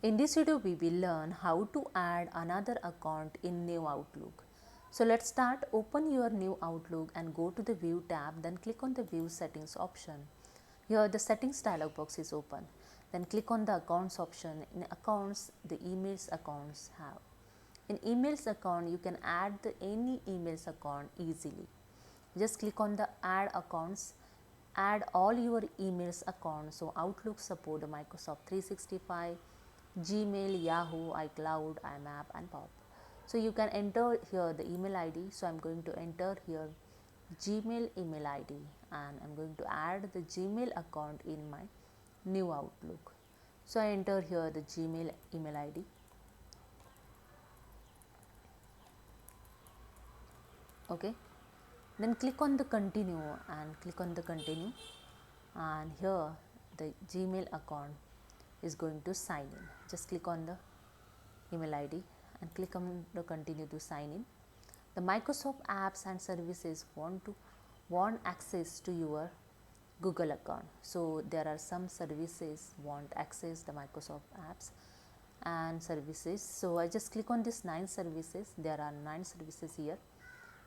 In this video, we will learn how to add another account in New Outlook. So let's start. Open your New Outlook and go to the View tab, then click on the View Settings option. Here the Settings dialog box is open. Then click on the Accounts option. In Accounts, the Emails accounts have. In Emails account, you can add any emails account easily. Just click on the Add Accounts. Add all your emails accounts. So Outlook support Microsoft 365, Gmail, Yahoo, iCloud, IMAP and Pop. So you can enter here the email ID. So I'm going to enter here Gmail email ID and I'm going to add the Gmail account in my New Outlook. So I enter here the Gmail email ID. Okay. Then click on the continue and click on the continue, and here the Gmail account is going to sign in. Just click on the email ID and click on the continue to sign in. The Microsoft apps and services want access to your Google account. So there are some services want access the Microsoft apps and services. So I just click on this 9 services. There are 9 services here.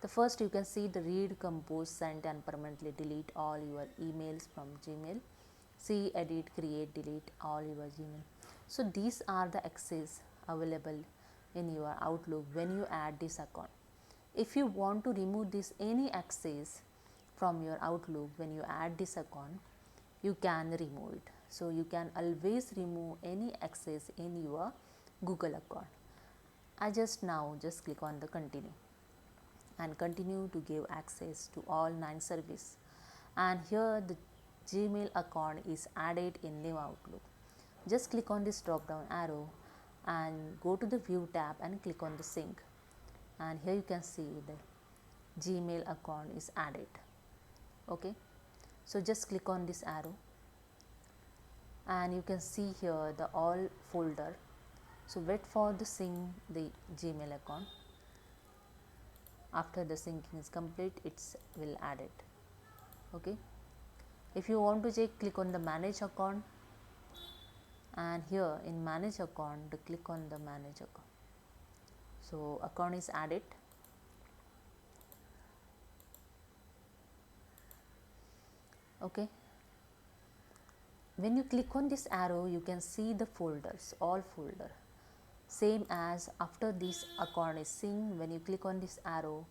The first, you can see the read, compose, send and permanently delete all your emails from Gmail. See, edit, create, delete all your Gmail. So these are the access available in your Outlook when you add this account. If you want to remove this any access from your Outlook when you add this account, you can remove it. So you can always remove any access in your Google account. I just click on the continue and continue to give access to all 9 services, and here the Gmail account is added in New Outlook. Just click on this drop down arrow and go to the View tab and click on the sync, and here you can see the Gmail account is added. Okay, so just click on this arrow and you can see here the all folder. So wait for the sync the Gmail account. After the syncing is complete, it will add it. Okay, if you want to check, click on the manage account, and here in manage account click on the manage account. So account is added. Okay, when you click on this arrow, you can see the folders, all folder, same as after this account is synced. When you click on this arrow,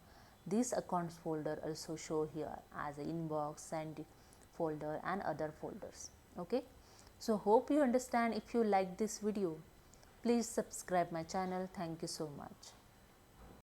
this accounts folder also show here as a inbox, send folder and other folders. Okay, so hope you understand. If you like this video, please subscribe my channel. Thank you so much.